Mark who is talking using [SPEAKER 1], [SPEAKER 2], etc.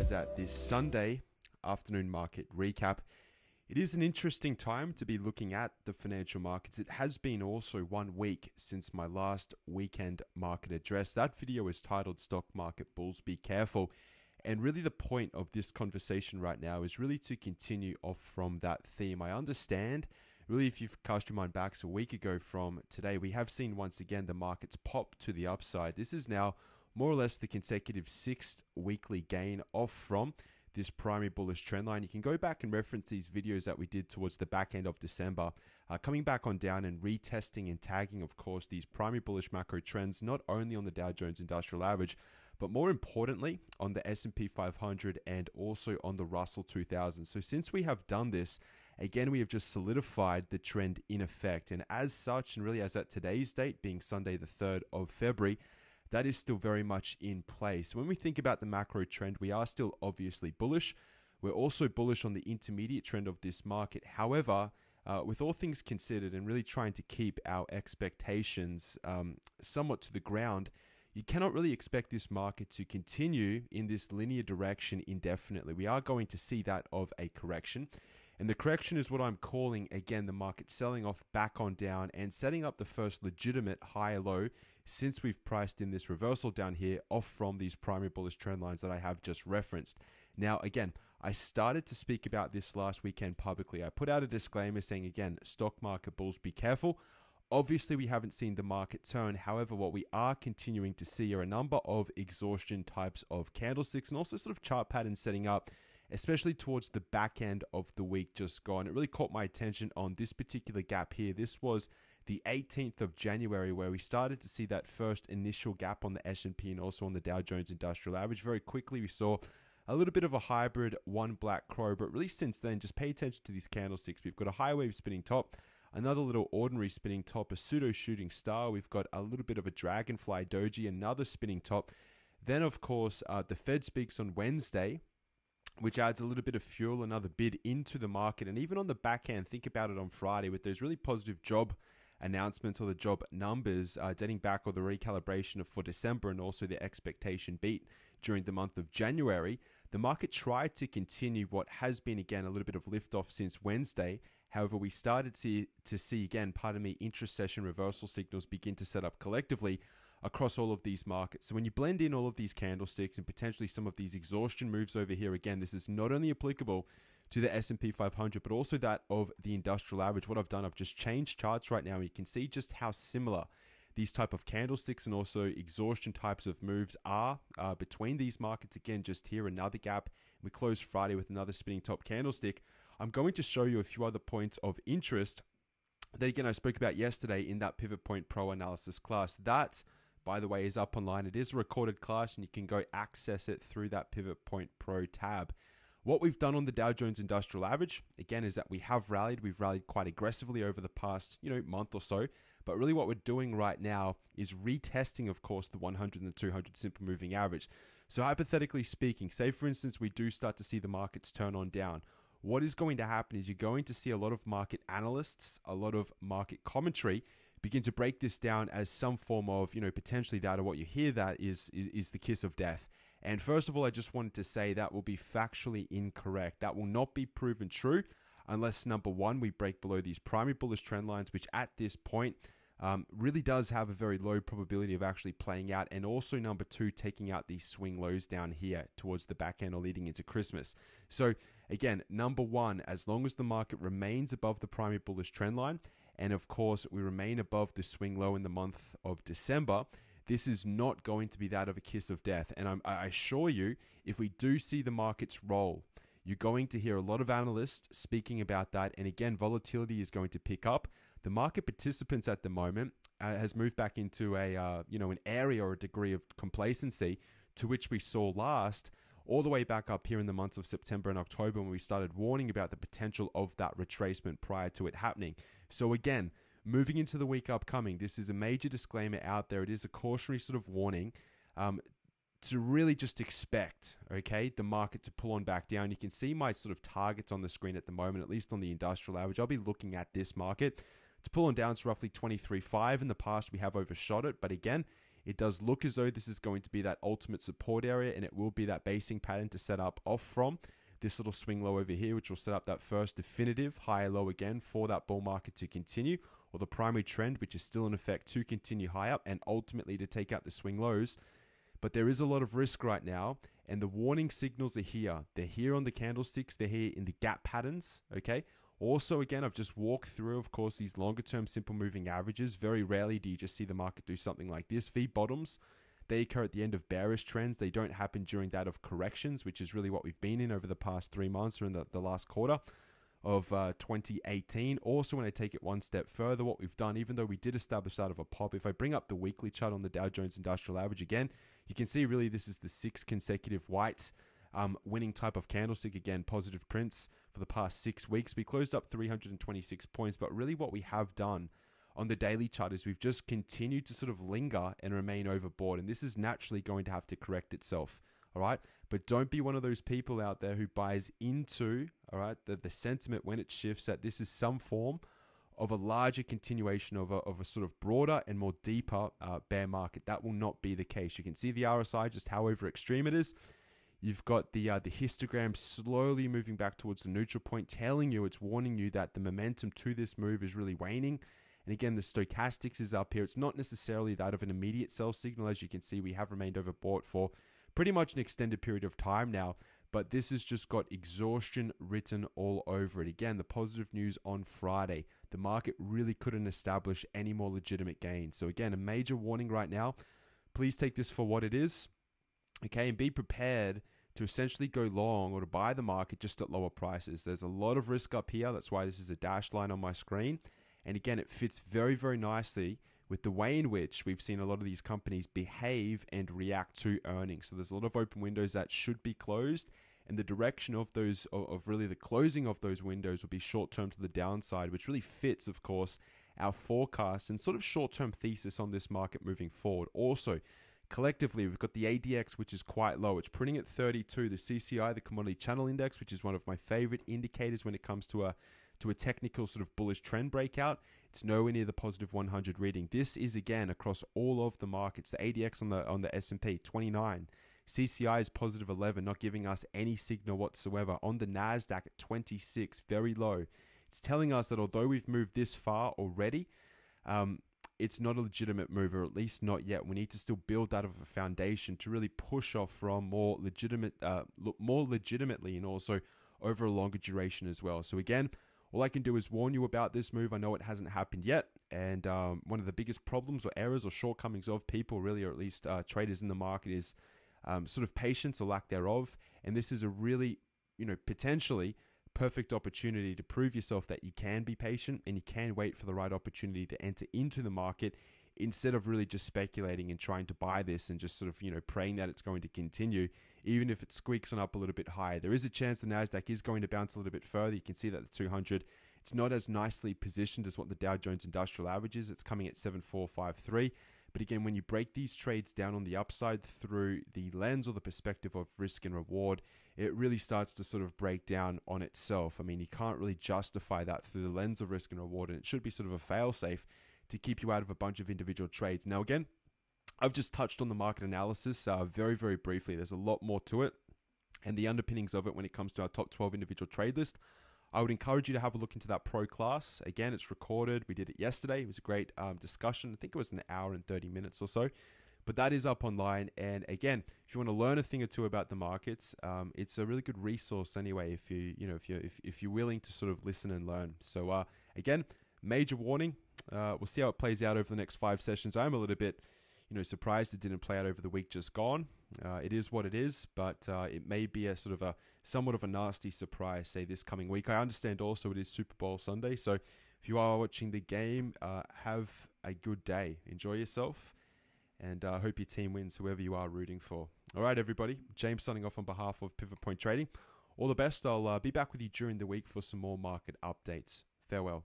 [SPEAKER 1] guys at this Sunday afternoon market recap. It is an interesting time to be looking at the financial markets. It has been also 1 week since my last weekend market address. That video is titled Stock Market Bulls Be Careful. And really the point of this conversation right now is really to continue off from that theme. I understand, really, if you've cast your mind back a week ago from today, we have seen once again the markets pop to the upside. This is now more or less the consecutive 6th weekly gain off from this primary bullish trend line. You can go back and reference these videos that we did towards the back end of December, coming back on down and retesting and tagging, of course, these primary bullish macro trends, not only on the Dow Jones Industrial Average, but more importantly, on the S&P 500 and also on the Russell 2000. So since we have done this, again, we have just solidified the trend in effect. And as such, and really as at today's date, being Sunday the 3rd of February, that is still very much in place. So when we think about the macro trend, we are still obviously bullish. We're also bullish on the intermediate trend of this market. However, with all things considered and really trying to keep our expectations somewhat to the ground, you cannot really expect this market to continue in this linear direction indefinitely. We are going to see that of a correction. And the correction is what I'm calling, again, the market selling off back on down and setting up the first legitimate higher low since we've priced in this reversal down here off from these primary bullish trend lines that I have just referenced. Now, again, I started to speak about this last weekend publicly. I put out a disclaimer saying, again, stock market bulls, be careful. Obviously, we haven't seen the market turn. However, what we are continuing to see are a number of exhaustion types of candlesticks and also sort of chart patterns setting up, especially towards the back end of the week just gone. It really caught my attention on this particular gap here. This was the 18th of January where we started to see that first initial gap on the S&P and also on the Dow Jones Industrial Average. Very quickly, we saw a little bit of a hybrid one black crow, but really since then, just pay attention to these candlesticks. We've got a high wave spinning top, another little ordinary spinning top, a pseudo shooting star. We've got a little bit of a dragonfly doji, another spinning top. Then, of course, the Fed speaks on Wednesday, which adds a little bit of fuel, another bid into the market. And even on the back end, think about it on Friday with those really positive job announcements or the job numbers dating back or the recalibration for December and also the expectation beat during the month of January. The market tried to continue what has been, again, a little bit of liftoff since Wednesday. However, we started to see again, intra-session reversal signals begin to set up collectively across all of these markets. So when you blend in all of these candlesticks and potentially some of these exhaustion moves over here, again, this is not only applicable to the S&P 500, but also that of the industrial average. What I've done, I've just changed charts right now, and you can see just how similar these type of candlesticks and also exhaustion types of moves are between these markets. Again, just here, another gap. We closed Friday with another spinning top candlestick. I'm going to show you a few other points of interest that, again, I spoke about yesterday in that Pivot Point Pro analysis class. That, by the way, is up online. It is a recorded class, and you can go access it through that Pivot Point Pro tab. What we've done on the Dow Jones Industrial Average, again, is that we have rallied. We've rallied quite aggressively over the past, month or so. But really what we're doing right now is retesting, of course, the 100 and the 200 simple moving average. So hypothetically speaking, say, for instance, we do start to see the markets turn on down. What is going to happen is you're going to see a lot of market analysts, a lot of market commentary begin to break this down as some form of, potentially that, or what you hear that is the kiss of death. And first of all, I just wanted to say that will be factually incorrect. That will not be proven true unless, number one, we break below these primary bullish trend lines, which at this point really does have a very low probability of actually playing out. And also, number two, taking out these swing lows down here towards the back end or leading into Christmas. So again, number one, as long as the market remains above the primary bullish trend line, and of course, we remain above the swing low in the month of December, this is not going to be that of a kiss of death. And I assure you, if we do see the markets roll, you're going to hear a lot of analysts speaking about that. And again, volatility is going to pick up. The market participants at the moment has moved back into an area or a degree of complacency to which we saw last, all the way back up here in the months of September and October when we started warning about the potential of that retracement prior to it happening. So again, moving into the week upcoming, this is a major disclaimer out there. It is a cautionary sort of warning to really just expect, the market to pull on back down. You can see my sort of targets on the screen at the moment, at least on the industrial average. I'll be looking at this market to pull on down to roughly 23.5. In the past, we have overshot it. But again, It does look as though this is going to be that ultimate support area, and it will be that basing pattern to set up off from this little swing low over here, which will set up that first definitive higher low again for that bull market to continue, or the primary trend, which is still in effect, to continue high up and ultimately to take out the swing lows. But there is a lot of risk right now, and the warning signals are here. They're here on the candlesticks. They're here in the gap patterns, okay? Also, again, I've just walked through, of course, these longer-term simple moving averages. Very rarely do you just see the market do something like this. V bottoms, they occur at the end of bearish trends. They don't happen during that of corrections, which is really what we've been in over the past 3 months or in the last quarter of 2018. Also, when I take it one step further, what we've done, even though we did establish that of a pop, if I bring up the weekly chart on the Dow Jones Industrial Average again, you can see really this is the 6th consecutive white winning type of candlestick. Again, positive prints for the past 6 weeks. We closed up 326 points, but really what we have done on the daily chart is we've just continued to sort of linger and remain overbought, and this is naturally going to have to correct itself. All right, but don't be one of those people out there who buys into, all right, the sentiment when it shifts that this is some form of a larger continuation of a sort of broader and more deeper bear market. That will not be the case. You can see the RSI, just however extreme it is. You've got the histogram slowly moving back towards the neutral point, telling you, it's warning you that the momentum to this move is really waning. And again, the stochastics is up here. It's not necessarily that of an immediate sell signal. As you can see, we have remained overbought for pretty much an extended period of time now, but this has just got exhaustion written all over it. Again, the positive news on Friday, the market really couldn't establish any more legitimate gains. So again, a major warning right now. Please take this for what it is, okay, and be prepared to essentially go long or to buy the market just at lower prices. There's a lot of risk up here. That's why this is a dashed line on my screen. And again, it fits very, very nicely with the way in which we've seen a lot of these companies behave and react to earnings. So there's a lot of open windows that should be closed, and the direction of those, of really the closing of those windows will be short-term to the downside, which really fits, of course, our forecast and sort of short-term thesis on this market moving forward. Also, collectively, we've got the ADX, which is quite low. It's printing at 32. The CCI, the Commodity Channel Index, which is one of my favorite indicators when it comes to a technical sort of bullish trend breakout, it's nowhere near the positive 100 reading. This is, again, across all of the markets. The ADX on the S&P, 29. CCI is positive 11, not giving us any signal whatsoever. On the NASDAQ at 26, very low. It's telling us that although we've moved this far already, it's not a legitimate move, or at least not yet. We need to still build that of a foundation to really push off from more legitimately, and also over a longer duration as well. So again, all I can do is warn you about this move. I know it hasn't happened yet, and one of the biggest problems or errors or shortcomings of people, really, or at least traders in the market, is sort of patience or lack thereof. And this is a really, potentially perfect opportunity to prove yourself that you can be patient and you can wait for the right opportunity to enter into the market, instead of really just speculating and trying to buy this and just sort of, praying that it's going to continue, even if it squeaks on up a little bit higher. There is a chance the NASDAQ is going to bounce a little bit further. You can see that the 200, it's not as nicely positioned as what the Dow Jones Industrial Average is. It's coming at 7453. But again, when you break these trades down on the upside through the lens or the perspective of risk and reward, it really starts to sort of break down on itself. I mean, you can't really justify that through the lens of risk and reward, and it should be sort of a fail-safe to keep you out of a bunch of individual trades. Now, again, I've just touched on the market analysis very, very briefly. There's a lot more to it, and the underpinnings of it when it comes to our top 12 individual trade list. I would encourage you to have a look into that pro class. Again, it's recorded. We did it yesterday. It was a great discussion. I think it was an hour and 30 minutes or so. But that is up online. And again, if you want to learn a thing or two about the markets, it's a really good resource anyway. If you're willing to sort of listen and learn. So again, major warning. We'll see how it plays out over the next 5 sessions. I'm a little bit, surprised it didn't play out over the week just gone. It is what it is, but it may be a sort of a somewhat of a nasty surprise, say, this coming week. I understand also it is Super Bowl Sunday, so if you are watching the game, have a good day. Enjoy yourself, and I hope your team wins, whoever you are rooting for. All right, everybody. James signing off on behalf of Pivot Point Trading. All the best. I'll be back with you during the week for some more market updates. Farewell.